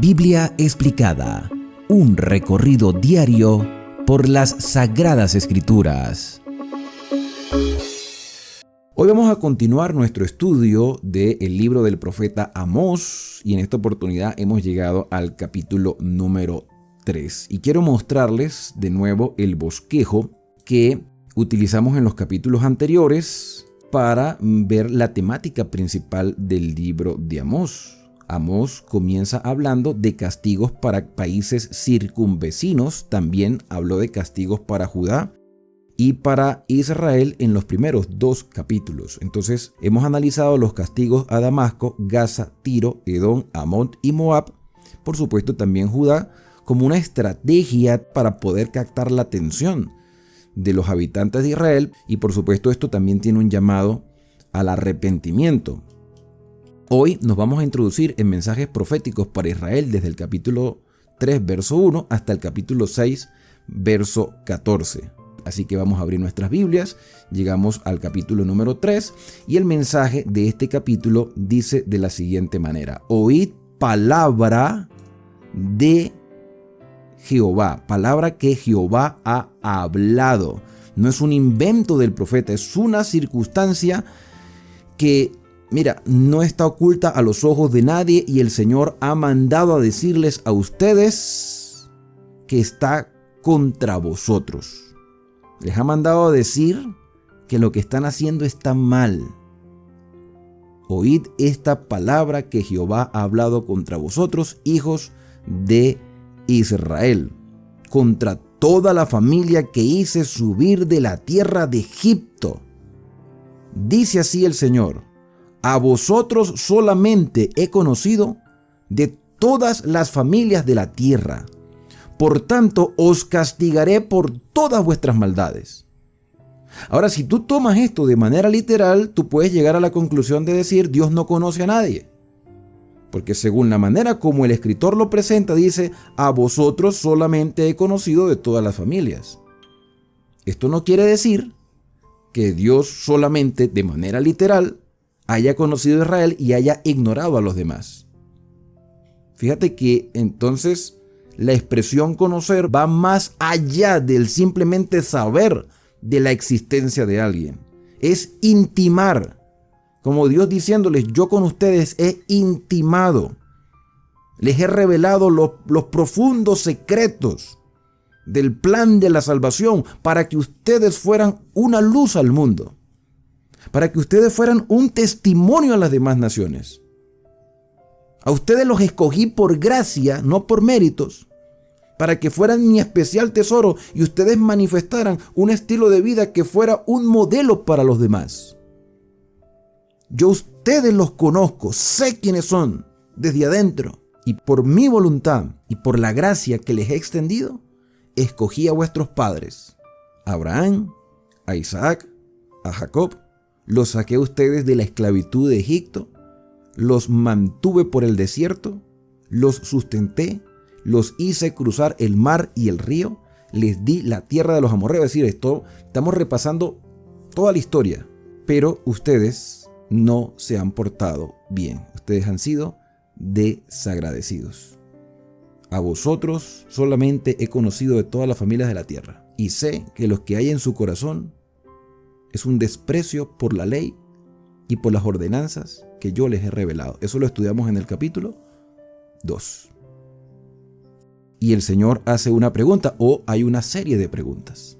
Biblia explicada, un recorrido diario por las Sagradas Escrituras. Hoy vamos a continuar nuestro estudio del libro del profeta Amós y en esta oportunidad hemos llegado al capítulo número 3. Y quiero mostrarles de nuevo el bosquejo que utilizamos en los capítulos anteriores para ver la temática principal del libro de Amós. Amós comienza hablando de castigos para países circunvecinos, también habló de castigos para Judá y para Israel en los primeros 2 capítulos. Entonces hemos analizado los castigos a Damasco, Gaza, Tiro, Edom, Amón y Moab, por supuesto también Judá, como una estrategia para poder captar la atención de los habitantes de Israel, y por supuesto esto también tiene un llamado al arrepentimiento. Hoy nos vamos a introducir en mensajes proféticos para Israel desde el capítulo 3 verso 1 hasta el capítulo 6 verso 14. Así que vamos a abrir nuestras Biblias, llegamos al capítulo número 3 y el mensaje de este capítulo dice de la siguiente manera: oíd palabra de Jehová, palabra que Jehová ha hablado. No es un invento del profeta, es una circunstancia que, mira, no está oculta a los ojos de nadie y el Señor ha mandado a decirles a ustedes que está contra vosotros. Les ha mandado a decir que lo que están haciendo está mal. Oíd esta palabra que Jehová ha hablado contra vosotros, hijos de Israel, contra toda la familia que hice subir de la tierra de Egipto. Dice así el Señor: a vosotros solamente he conocido de todas las familias de la tierra. Por tanto, os castigaré por todas vuestras maldades. Ahora, si tú tomas esto de manera literal, tú puedes llegar a la conclusión de decir: Dios no conoce a nadie. Porque según la manera como el escritor lo presenta, dice: a vosotros solamente he conocido de todas las familias. Esto no quiere decir que Dios solamente de manera literal haya conocido a Israel y haya ignorado a los demás. Fíjate que entonces la expresión conocer va más allá del simplemente saber de la existencia de alguien. Es intimar, como Dios diciéndoles: yo con ustedes he intimado, les he revelado los profundos secretos del plan de la salvación para que ustedes fueran una luz al mundo, para que ustedes fueran un testimonio a las demás naciones. A ustedes los escogí por gracia, no por méritos, para que fueran mi especial tesoro y ustedes manifestaran un estilo de vida que fuera un modelo para los demás. Yo ustedes los conozco, sé quiénes son desde adentro, y por mi voluntad y por la gracia que les he extendido, escogí a vuestros padres, a Abraham, a Isaac, a Jacob. Los saqué a ustedes de la esclavitud de Egipto, los mantuve por el desierto, los sustenté, los hice cruzar el mar y el río, les di la tierra de los amorreos. Es decir, estamos repasando toda la historia, pero ustedes no se han portado bien. Ustedes han sido desagradecidos. A vosotros solamente he conocido de todas las familias de la tierra, y sé que los que hay en su corazón es un desprecio por la ley y por las ordenanzas que yo les he revelado. Eso lo estudiamos en el capítulo 2. Y el Señor hace una pregunta, o hay una serie de preguntas.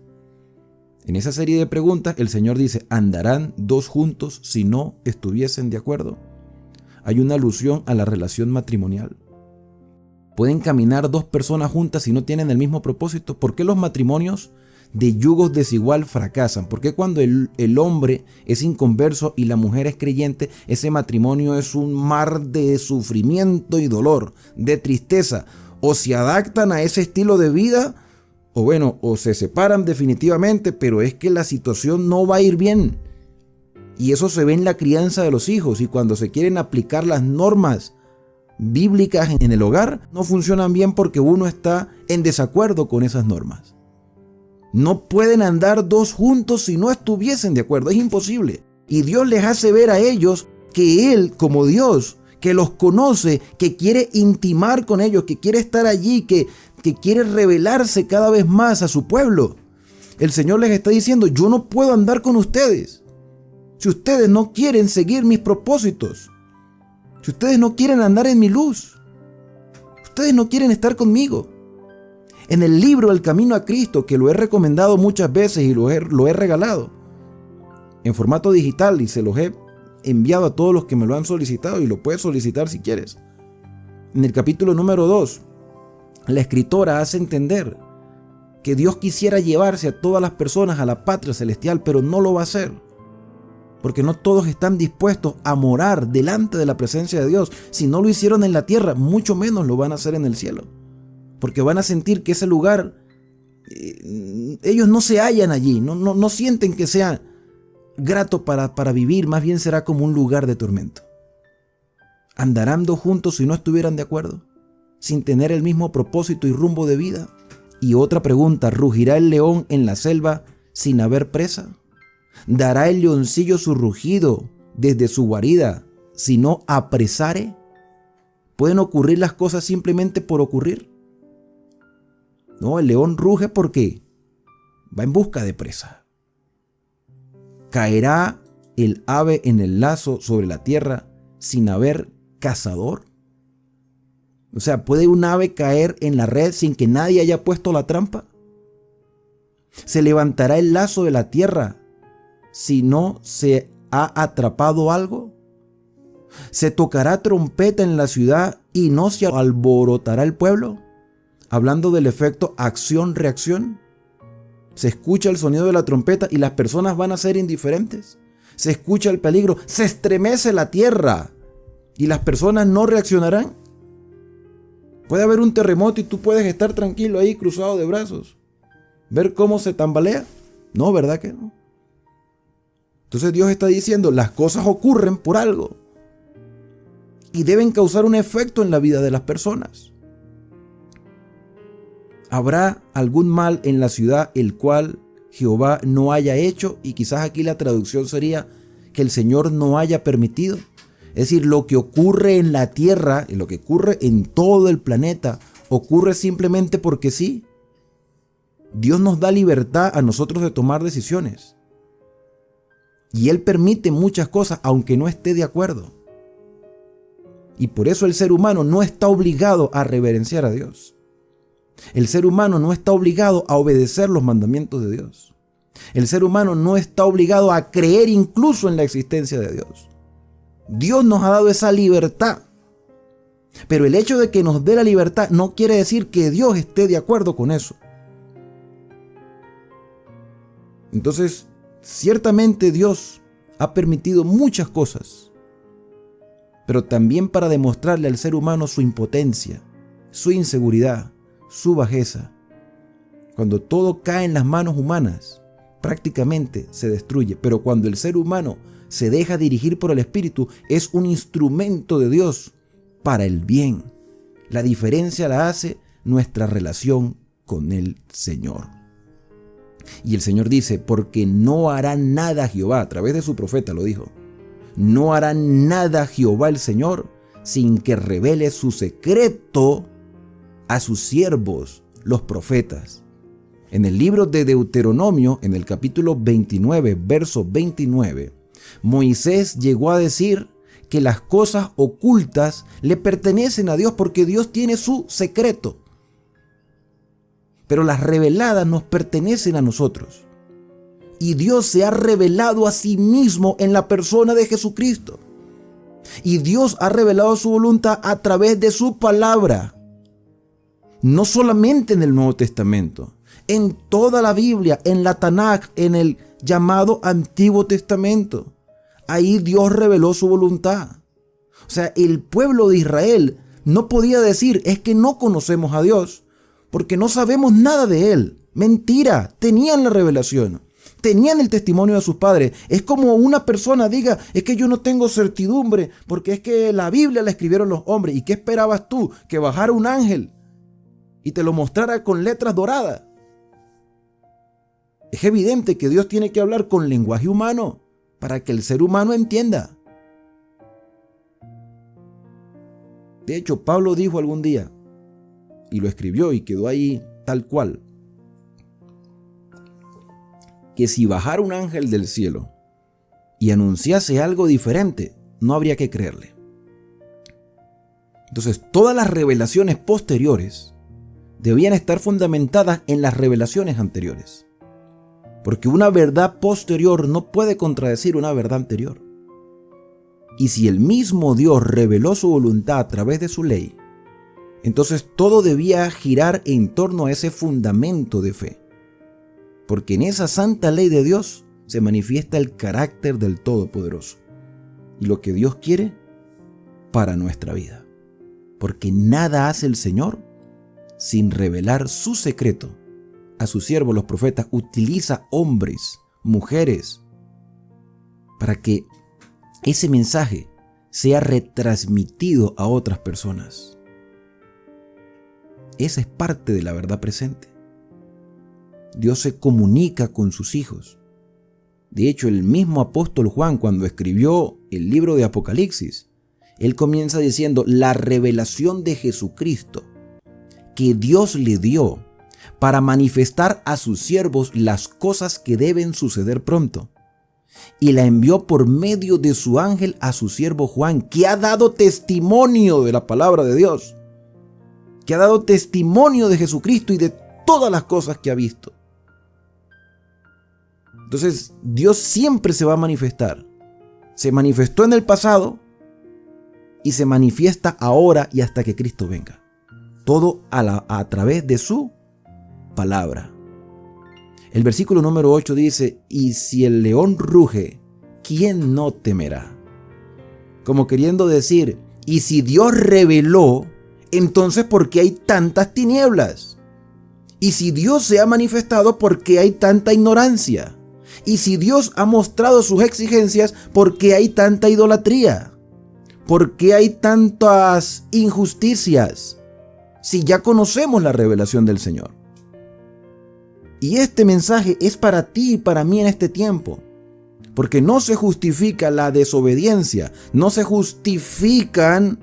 En esa serie de preguntas el Señor dice: ¿andarán 2 juntos si no estuviesen de acuerdo? Hay una alusión a la relación matrimonial. ¿Pueden caminar 2 personas juntas si no tienen el mismo propósito? ¿Por qué los matrimonios de yugos desigual fracasan? ¿Por qué cuando el hombre es inconverso y la mujer es creyente, ese matrimonio es un mar de sufrimiento y dolor, de tristeza? O se adaptan a ese estilo de vida, o se separan definitivamente, pero es que la situación no va a ir bien. Y eso se ve en la crianza de los hijos, y cuando se quieren aplicar las normas bíblicas en el hogar, no funcionan bien porque uno está en desacuerdo con esas normas. No pueden andar 2 juntos si no estuviesen de acuerdo, es imposible. Y Dios les hace ver a ellos que Él, como Dios, que los conoce, que quiere intimar con ellos, que quiere estar allí, que quiere revelarse cada vez más a su pueblo. El Señor les está diciendo, yo no puedo andar con ustedes si ustedes no quieren seguir mis propósitos, si ustedes no quieren andar en mi luz, ustedes no quieren estar conmigo. En el libro El Camino a Cristo, que lo he recomendado muchas veces y lo he regalado en formato digital y se los he enviado a todos los que me lo han solicitado y lo puedes solicitar si quieres. En el capítulo número 2, la escritora hace entender que Dios quisiera llevarse a todas las personas a la patria celestial, pero no lo va a hacer, porque no todos están dispuestos a morar delante de la presencia de Dios. Si no lo hicieron en la tierra, mucho menos lo van a hacer en el cielo, porque van a sentir que ese lugar, ellos no se hallan allí, no sienten que sea grato para vivir, más bien será como un lugar de tormento. ¿Andarán dos juntos si no estuvieran de acuerdo? ¿Sin tener el mismo propósito y rumbo de vida? Y otra pregunta, ¿rugirá el león en la selva sin haber presa? ¿Dará el leoncillo su rugido desde su guarida si no apresare? ¿Pueden ocurrir las cosas simplemente por ocurrir? No, el león ruge porque va en busca de presa. ¿Caerá el ave en el lazo sobre la tierra sin haber cazador? O sea, ¿puede un ave caer en la red sin que nadie haya puesto la trampa? ¿Se levantará el lazo de la tierra si no se ha atrapado algo? ¿Se tocará trompeta en la ciudad y no se alborotará el pueblo? Hablando del efecto acción-reacción. Se escucha el sonido de la trompeta y las personas van a ser indiferentes. Se escucha el peligro, se estremece la tierra y las personas no reaccionarán. Puede haber un terremoto y tú puedes estar tranquilo ahí cruzado de brazos, ver cómo se tambalea. No, ¿verdad que no? Entonces Dios está diciendo, las cosas ocurren por algo y deben causar un efecto en la vida de las personas. ¿Habrá algún mal en la ciudad el cual Jehová no haya hecho? Y quizás aquí la traducción sería que el Señor no haya permitido. Es decir, lo que ocurre en la tierra y lo que ocurre en todo el planeta ocurre simplemente porque sí. Dios nos da libertad a nosotros de tomar decisiones. Y Él permite muchas cosas aunque no esté de acuerdo. Y por eso el ser humano no está obligado a reverenciar a Dios. El ser humano no está obligado a obedecer los mandamientos de Dios. El ser humano no está obligado a creer incluso en la existencia de Dios. Dios nos ha dado esa libertad. Pero el hecho de que nos dé la libertad no quiere decir que Dios esté de acuerdo con eso. Entonces, ciertamente Dios ha permitido muchas cosas, pero también para demostrarle al ser humano su impotencia, su inseguridad, su bajeza. Cuando todo cae en las manos humanas, prácticamente se destruye. Pero cuando el ser humano se deja dirigir por el Espíritu, es un instrumento de Dios para el bien. La diferencia la hace nuestra relación con el Señor. Y el Señor dice, porque no hará nada Jehová, a través de su profeta lo dijo, no hará nada Jehová el Señor sin que revele su secreto a sus siervos, los profetas. En el libro de Deuteronomio, en el capítulo 29, verso 29, Moisés llegó a decir que las cosas ocultas le pertenecen a Dios porque Dios tiene su secreto. Pero las reveladas nos pertenecen a nosotros. Y Dios se ha revelado a sí mismo en la persona de Jesucristo. Y Dios ha revelado su voluntad a través de su palabra. No solamente en el Nuevo Testamento, en toda la Biblia, en la Tanaj, en el llamado Antiguo Testamento. Ahí Dios reveló su voluntad. O sea, el pueblo de Israel no podía decir, es que no conocemos a Dios, porque no sabemos nada de Él. Mentira, tenían la revelación, tenían el testimonio de sus padres. Es como una persona diga, es que yo no tengo certidumbre, porque es que la Biblia la escribieron los hombres. ¿Y qué esperabas tú? Que bajara un ángel y te lo mostrara con letras doradas. Es evidente que Dios tiene que hablar con lenguaje humano para que el ser humano entienda. De hecho, Pablo dijo algún día, y lo escribió y quedó ahí tal cual, que si bajara un ángel del cielo y anunciase algo diferente, no habría que creerle. Entonces, todas las revelaciones posteriores debían estar fundamentadas en las revelaciones anteriores, porque una verdad posterior no puede contradecir una verdad anterior. Y si el mismo Dios reveló su voluntad a través de su ley, entonces todo debía girar en torno a ese fundamento de fe, porque en esa santa ley de Dios se manifiesta el carácter del Todopoderoso y lo que Dios quiere para nuestra vida, porque nada hace el Señor sin revelar su secreto a sus siervos los profetas. Utiliza hombres, mujeres, para que ese mensaje sea retransmitido a otras personas. Esa es parte de la verdad presente. Dios se comunica con sus hijos. De hecho, el mismo apóstol Juan, cuando escribió el libro de Apocalipsis, él comienza diciendo la revelación de Jesucristo que Dios le dio para manifestar a sus siervos las cosas que deben suceder pronto. Y la envió por medio de su ángel a su siervo Juan, que ha dado testimonio de la palabra de Dios, que ha dado testimonio de Jesucristo y de todas las cosas que ha visto. Entonces, Dios siempre se va a manifestar. Se manifestó en el pasado y se manifiesta ahora y hasta que Cristo venga. Todo a través de su palabra. El versículo número 8 dice, y si el león ruge, ¿quién no temerá? Como queriendo decir, y si Dios reveló, entonces ¿por qué hay tantas tinieblas? Y si Dios se ha manifestado, ¿por qué hay tanta ignorancia? Y si Dios ha mostrado sus exigencias, ¿por qué hay tanta idolatría? ¿Por qué hay tantas injusticias? Si ya conocemos la revelación del Señor. Y este mensaje es para ti y para mí en este tiempo, porque no se justifica la desobediencia, no se justifican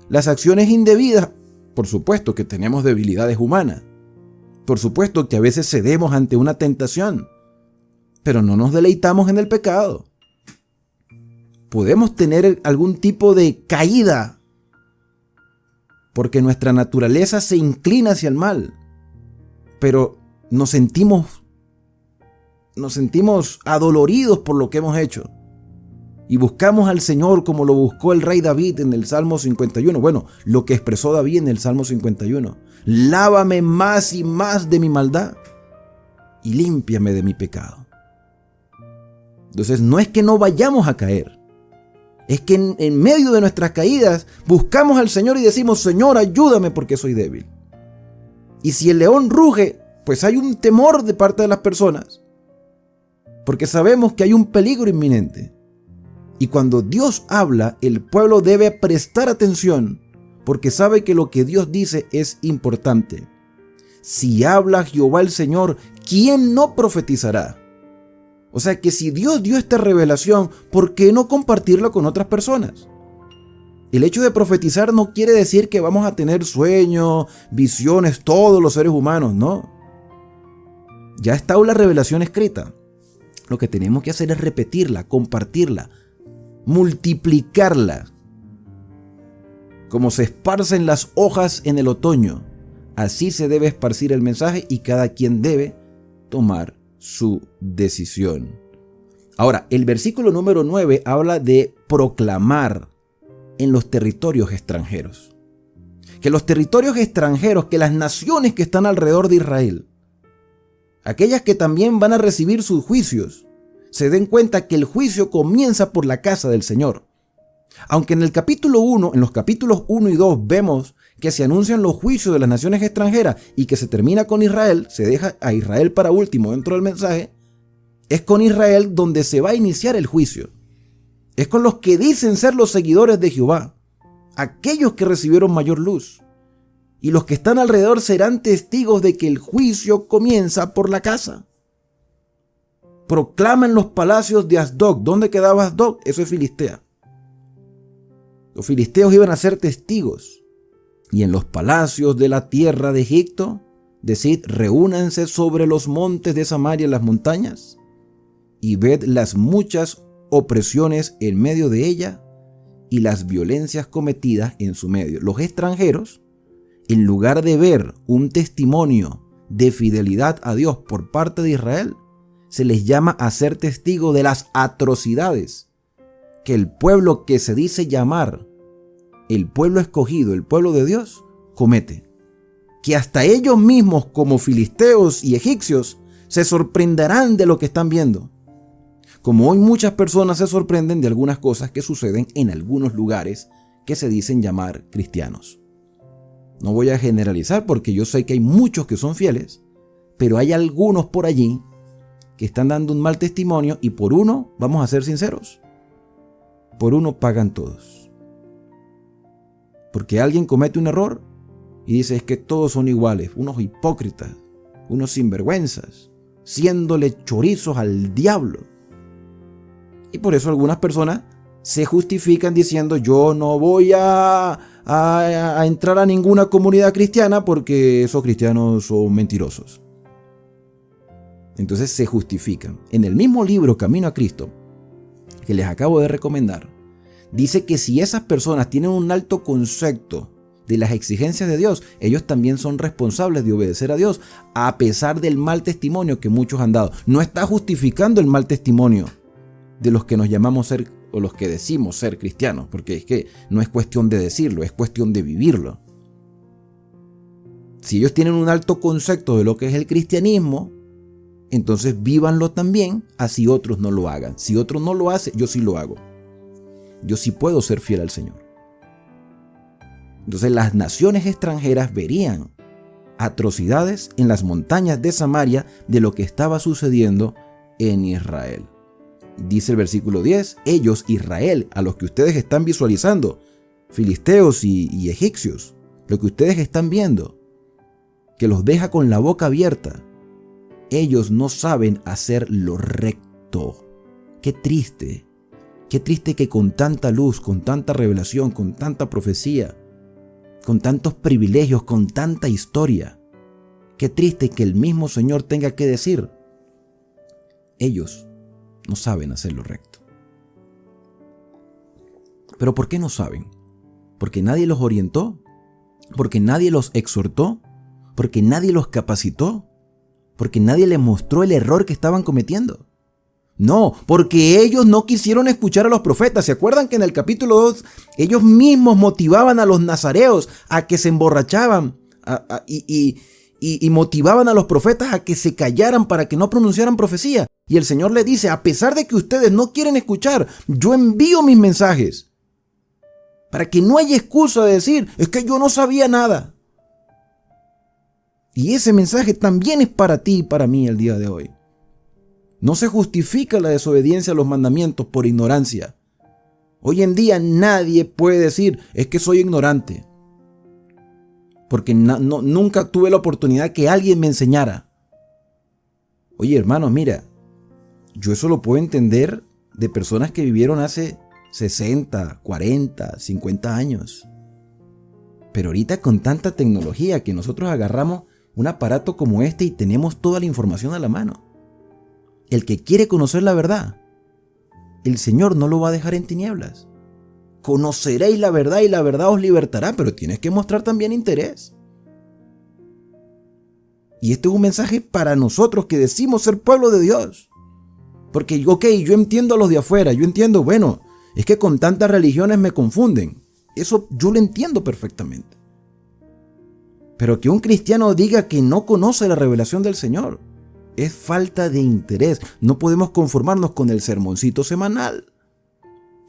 las acciones indebidas. Por supuesto que tenemos debilidades humanas, por supuesto que a veces cedemos ante una tentación, pero no nos deleitamos en el pecado. Podemos tener algún tipo de caída, porque nuestra naturaleza se inclina hacia el mal, pero nos sentimos adoloridos por lo que hemos hecho y buscamos al Señor como lo buscó el rey David en el Salmo 51. Bueno, lo que expresó David en el Salmo 51. Lávame más y más de mi maldad y límpiame de mi pecado. Entonces no es que no vayamos a caer, es que en medio de nuestras caídas buscamos al Señor y decimos, Señor, ayúdame porque soy débil. Y si el león ruge, pues hay un temor de parte de las personas, porque sabemos que hay un peligro inminente. Y cuando Dios habla, el pueblo debe prestar atención, porque sabe que lo que Dios dice es importante. Si habla Jehová el Señor, ¿quién no profetizará? O sea que si Dios dio esta revelación, ¿por qué no compartirla con otras personas? El hecho de profetizar no quiere decir que vamos a tener sueños, visiones, todos los seres humanos, no. Ya está la revelación escrita. Lo que tenemos que hacer es repetirla, compartirla, multiplicarla. Como se esparcen las hojas en el otoño, así se debe esparcir el mensaje y cada quien debe tomar su decisión. Ahora, el versículo número 9 habla de proclamar en los territorios extranjeros. Que los territorios extranjeros, que las naciones que están alrededor de Israel, aquellas que también van a recibir sus juicios, se den cuenta que el juicio comienza por la casa del Señor. Aunque en el capítulo 1, en los capítulos 1 y 2 vemos que se anuncian los juicios de las naciones extranjeras y que se termina con Israel, se deja a Israel para último dentro del mensaje, es con Israel donde se va a iniciar el juicio. Es con los que dicen ser los seguidores de Jehová, aquellos que recibieron mayor luz. Y los que están alrededor serán testigos de que el juicio comienza por la casa. Proclama en los palacios de Asdod. ¿Dónde quedaba Asdod? Eso es Filistea. Los filisteos iban a ser testigos Y en los palacios de la tierra de Egipto, decid, reúnanse sobre los montes de Samaria, las montañas, y ved las muchas opresiones en medio de ella y las violencias cometidas en su medio. Los extranjeros, en lugar de ver un testimonio de fidelidad a Dios por parte de Israel, se les llama a ser testigo de las atrocidades que el pueblo que se dice llamar el pueblo escogido, el pueblo de Dios, comete. Que hasta ellos mismos, como filisteos y egipcios, se sorprenderán de lo que están viendo. Como hoy muchas personas se sorprenden de algunas cosas que suceden en algunos lugares que se dicen llamar cristianos. No voy a generalizar porque yo sé que hay muchos que son fieles, pero hay algunos por allí que están dando un mal testimonio y por uno, vamos a ser sinceros, por uno pagan todos. Porque alguien comete un error y dice es que todos son iguales, unos hipócritas, unos sinvergüenzas, siéndole chorizos al diablo. Y por eso algunas personas se justifican diciendo yo no voy a entrar a ninguna comunidad cristiana porque esos cristianos son mentirosos. Entonces se justifican. En el mismo libro Camino a Cristo, que les acabo de recomendar, dice que si esas personas tienen un alto concepto de las exigencias de Dios, ellos también son responsables de obedecer a Dios, a pesar del mal testimonio que muchos han dado. No está justificando el mal testimonio de los que nos llamamos ser o los que decimos ser cristianos, porque es que no es cuestión de decirlo, es cuestión de vivirlo. Si ellos tienen un alto concepto de lo que es el cristianismo, entonces vívanlo también, así otros no lo hagan. Si otros no lo hacen, yo sí lo hago. Yo sí puedo ser fiel al Señor. Entonces las naciones extranjeras verían atrocidades en las montañas de Samaria de lo que estaba sucediendo en Israel. Dice el versículo 10, ellos, Israel, a los que ustedes están visualizando, filisteos y egipcios, lo que ustedes están viendo, que los deja con la boca abierta, ellos no saben hacer lo recto. Qué triste que con tanta luz, con tanta revelación, con tanta profecía, con tantos privilegios, con tanta historia, qué triste que el mismo Señor tenga que decir, ellos no saben hacer lo recto. ¿Pero por qué no saben? ¿Porque nadie los orientó? ¿Porque nadie los exhortó? ¿Porque nadie los capacitó? ¿Porque nadie les mostró el error que estaban cometiendo? No, porque ellos no quisieron escuchar a los profetas. ¿Se acuerdan que en el capítulo 2 ellos mismos motivaban a los nazareos a que se emborrachaban y motivaban a los profetas a que se callaran para que no pronunciaran profecía? Y el Señor le dice, a pesar de que ustedes no quieren escuchar, yo envío mis mensajes para que no haya excusa de decir, es que yo no sabía nada. Y ese mensaje también es para ti y para mí el día de hoy. No se justifica la desobediencia a los mandamientos por ignorancia. Hoy en día nadie puede decir, es que soy ignorante. Porque nunca tuve la oportunidad que alguien me enseñara. Oye, hermanos, mira, yo eso lo puedo entender de personas que vivieron hace 60, 40, 50 años. Pero ahorita con tanta tecnología que nosotros agarramos un aparato como este y tenemos toda la información a la mano. El que quiere conocer la verdad, el Señor no lo va a dejar en tinieblas. Conoceréis la verdad y la verdad os libertará, pero tienes que mostrar también interés. Y este es un mensaje para nosotros que decimos ser pueblo de Dios. Porque, yo entiendo a los de afuera, yo entiendo, bueno, es que con tantas religiones me confunden. Eso yo lo entiendo perfectamente. Pero que un cristiano diga que no conoce la revelación del Señor es falta de interés. No podemos conformarnos con el sermoncito semanal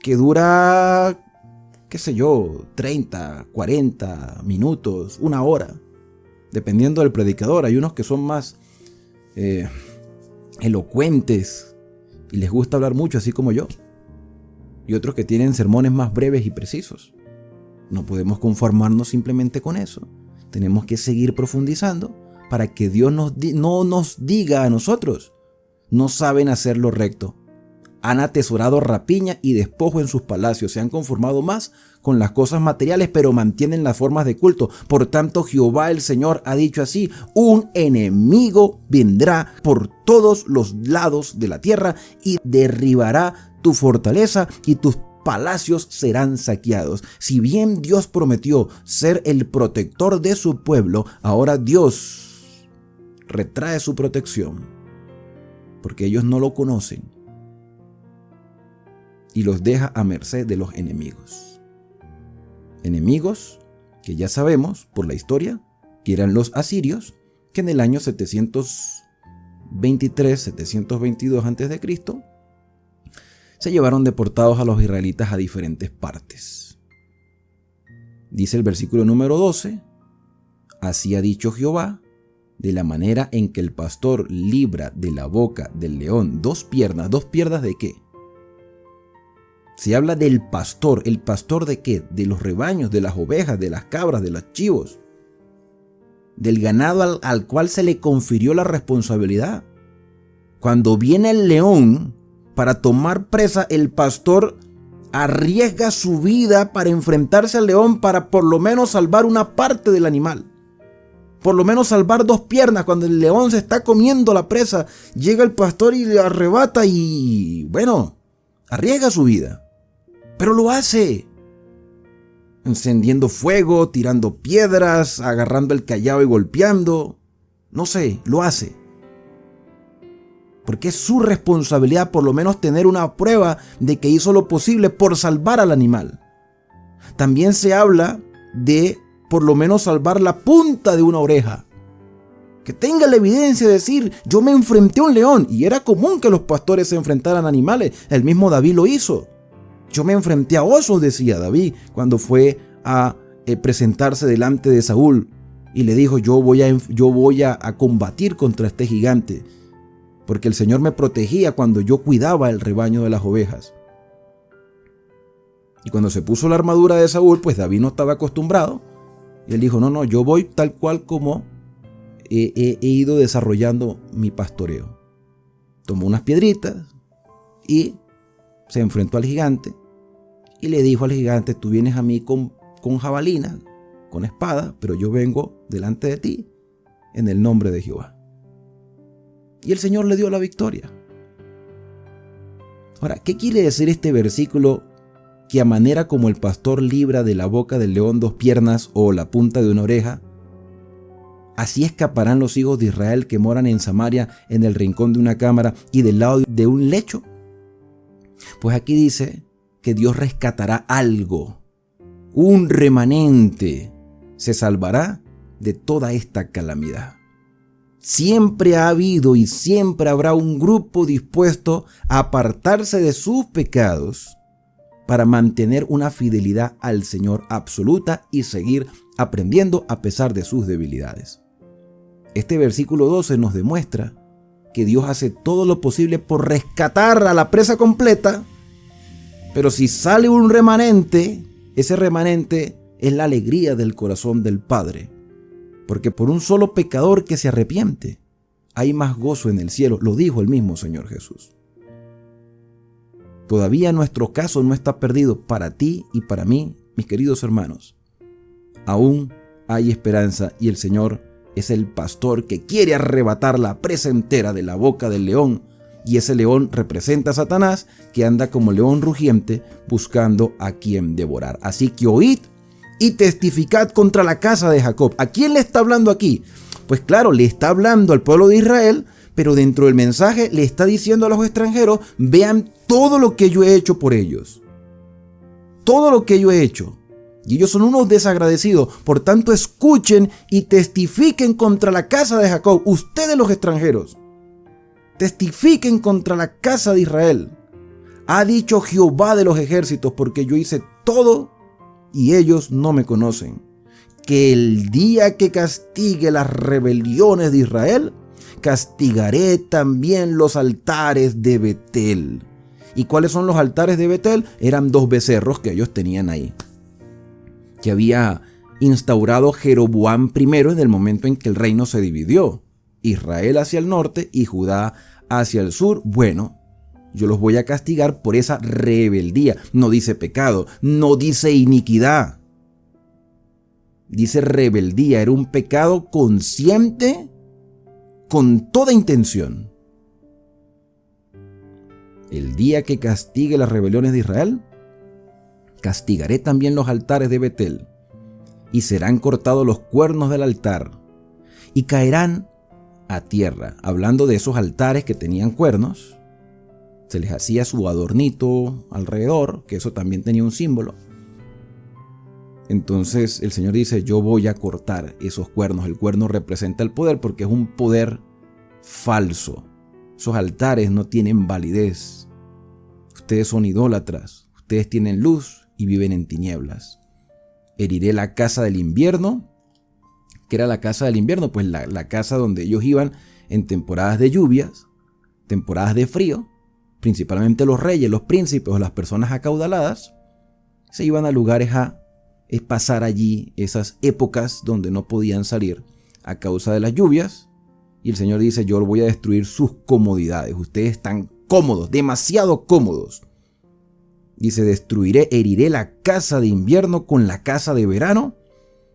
que dura, 30, 40 minutos, una hora, dependiendo del predicador. Hay unos que son más elocuentes y les gusta hablar mucho, así como yo. Y otros que tienen sermones más breves y precisos. No podemos conformarnos simplemente con eso. Tenemos que seguir profundizando para que Dios no nos diga a nosotros, no saben hacer lo recto. Han atesorado rapiña y despojo en sus palacios. Se han conformado más con las cosas materiales, pero mantienen las formas de culto. Por tanto, Jehová el Señor ha dicho así: un enemigo vendrá por todos los lados de la tierra y derribará tu fortaleza y tus palacios serán saqueados. Si bien Dios prometió ser el protector de su pueblo, ahora Dios retrae su protección porque ellos no lo conocen y los deja a merced de los enemigos. Enemigos que ya sabemos por la historia que eran los asirios, que en el año 723-722 a.C. se llevaron deportados a los israelitas a diferentes partes. Dice el versículo número 12: así ha dicho Jehová, de la manera en que el pastor libra de la boca del león dos piernas. ¿Dos piernas de qué? Se habla del pastor. ¿El pastor de qué? De los rebaños, de las ovejas, de las cabras, de los chivos, del ganado al cual se le confirió la responsabilidad. Cuando viene el león para tomar presa, el pastor arriesga su vida para enfrentarse al león, para por lo menos salvar una parte del animal. Por lo menos salvar dos piernas. Cuando el león se está comiendo la presa, llega el pastor y le arrebata y, bueno, arriesga su vida. Pero lo hace encendiendo fuego, tirando piedras, agarrando el cayado y golpeando. No sé, lo hace. Porque es su responsabilidad por lo menos tener una prueba de que hizo lo posible por salvar al animal. También se habla de por lo menos salvar la punta de una oreja. Que tenga la evidencia de decir: yo me enfrenté a un león. Y era común que los pastores se enfrentaran a animales. El mismo David lo hizo. Yo me enfrenté a osos, decía David, cuando fue a presentarse delante de Saúl. Y le dijo: yo voy a combatir contra este gigante. Porque el Señor me protegía cuando yo cuidaba el rebaño de las ovejas. Y cuando se puso la armadura de Saúl, pues David no estaba acostumbrado. Y él dijo: no, yo voy tal cual como he ido desarrollando mi pastoreo. Tomó unas piedritas y se enfrentó al gigante. Y le dijo al gigante: tú vienes a mí con jabalina, con espada, pero yo vengo delante de ti en el nombre de Jehová. Y el Señor le dio la victoria. Ahora, ¿qué quiere decir este versículo? Que a manera como el pastor libra de la boca del león dos piernas o la punta de una oreja, así escaparán los hijos de Israel que moran en Samaria, en el rincón de una cámara y del lado de un lecho. Pues aquí dice que Dios rescatará algo, un remanente se salvará de toda esta calamidad. Siempre ha habido y siempre habrá un grupo dispuesto a apartarse de sus pecados para mantener una fidelidad al Señor absoluta y seguir aprendiendo a pesar de sus debilidades. Este versículo 12 nos demuestra que Dios hace todo lo posible por rescatar a la presa completa, pero si sale un remanente, ese remanente es la alegría del corazón del Padre. Porque por un solo pecador que se arrepiente, hay más gozo en el cielo, lo dijo el mismo Señor Jesús. Todavía nuestro caso no está perdido para ti y para mí, mis queridos hermanos. Aún hay esperanza y el Señor es el pastor que quiere arrebatar la presa entera de la boca del león. Y ese león representa a Satanás, que anda como león rugiente buscando a quien devorar. Así que oíd y testificad contra la casa de Jacob. ¿A quién le está hablando aquí? Pues claro, le está hablando al pueblo de Israel, pero dentro del mensaje le está diciendo a los extranjeros: vean todo lo que yo he hecho por ellos. Todo lo que yo he hecho. Y ellos son unos desagradecidos. Por tanto, escuchen y testifiquen contra la casa de Jacob. Ustedes los extranjeros, testifiquen contra la casa de Israel. Ha dicho Jehová de los ejércitos, porque yo hice todo y ellos no me conocen. Que el día que castigue las rebeliones de Israel, castigaré también los altares de Betel. ¿Y cuáles son los altares de Betel? Eran dos becerros que ellos tenían ahí, que había instaurado Jeroboam I en el momento en que el reino se dividió. Israel hacia el norte y Judá hacia el sur. Bueno, Yo los voy a castigar por esa rebeldía. No dice pecado, no dice iniquidad. Dice rebeldía. Era un pecado consciente con toda intención. El día que castigue las rebeliones de Israel, castigaré también los altares de Betel, y serán cortados los cuernos del altar, y caerán a tierra. Hablando de esos altares que tenían cuernos, se les hacía su adornito alrededor, que eso también tenía un símbolo. Entonces el Señor dice, yo voy a cortar esos cuernos. El cuerno representa el poder porque es un poder falso. Esos altares no tienen validez. Ustedes son idólatras. Ustedes tienen luz y viven en tinieblas. Heriré la casa del invierno. ¿Qué era la casa del invierno? Pues la casa donde ellos iban en temporadas de lluvias, temporadas de frío. Principalmente los reyes, los príncipes o las personas acaudaladas se iban a lugares a pasar allí esas épocas donde no podían salir a causa de las lluvias. Y el Señor dice, yo voy a destruir sus comodidades. Ustedes están cómodos, demasiado cómodos. Dice, heriré la casa de invierno con la casa de verano,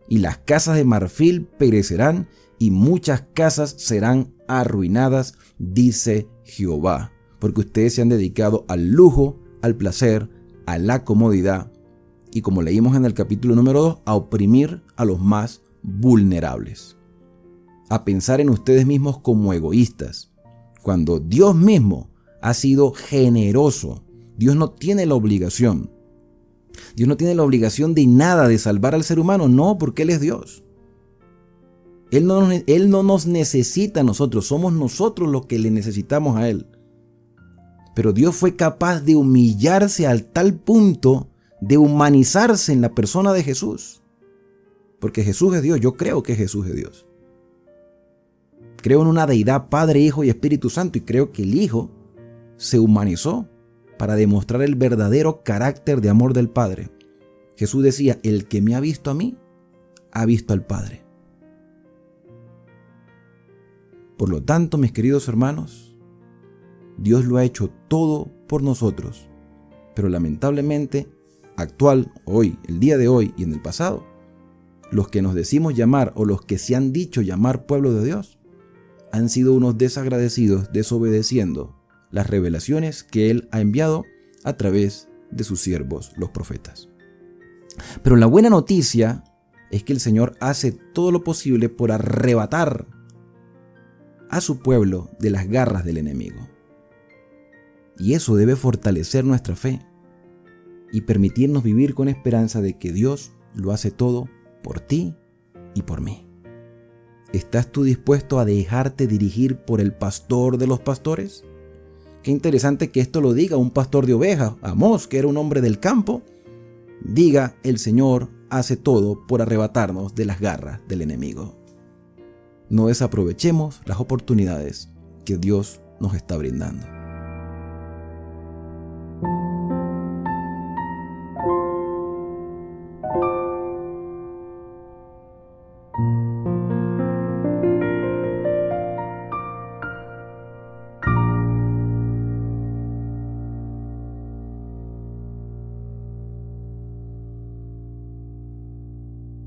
y las casas de marfil perecerán, y muchas casas serán arruinadas, dice Jehová. Porque ustedes se han dedicado al lujo, al placer, a la comodidad, y como leímos en el capítulo número 2, a oprimir a los más vulnerables. A pensar en ustedes mismos como egoístas, cuando Dios mismo ha sido generoso. Dios no tiene la obligación. Dios no tiene la obligación de nada de salvar al ser humano, no, porque Él es Dios. Él no nos necesita a nosotros, somos nosotros los que le necesitamos a Él. Pero Dios fue capaz de humillarse al tal punto de humanizarse en la persona de Jesús. Porque Jesús es Dios, yo creo que Jesús es Dios. Creo en una deidad Padre, Hijo y Espíritu Santo, y creo que el Hijo se humanizó para demostrar el verdadero carácter de amor del Padre. Jesús decía, el que me ha visto a mí, ha visto al Padre. Por lo tanto, mis queridos hermanos, Dios lo ha hecho todo por nosotros, pero lamentablemente, hoy, el día de hoy y en el pasado, los que nos decimos llamar o los que se han dicho llamar pueblo de Dios, han sido unos desagradecidos desobedeciendo las revelaciones que Él ha enviado a través de sus siervos, los profetas. Pero la buena noticia es que el Señor hace todo lo posible por arrebatar a su pueblo de las garras del enemigo. Y eso debe fortalecer nuestra fe y permitirnos vivir con esperanza de que Dios lo hace todo por ti y por mí. ¿Estás tú dispuesto a dejarte dirigir por el pastor de los pastores? Qué interesante que esto lo diga un pastor de ovejas, Amós, que era un hombre del campo. Diga, el Señor hace todo por arrebatarnos de las garras del enemigo. No desaprovechemos las oportunidades que Dios nos está brindando.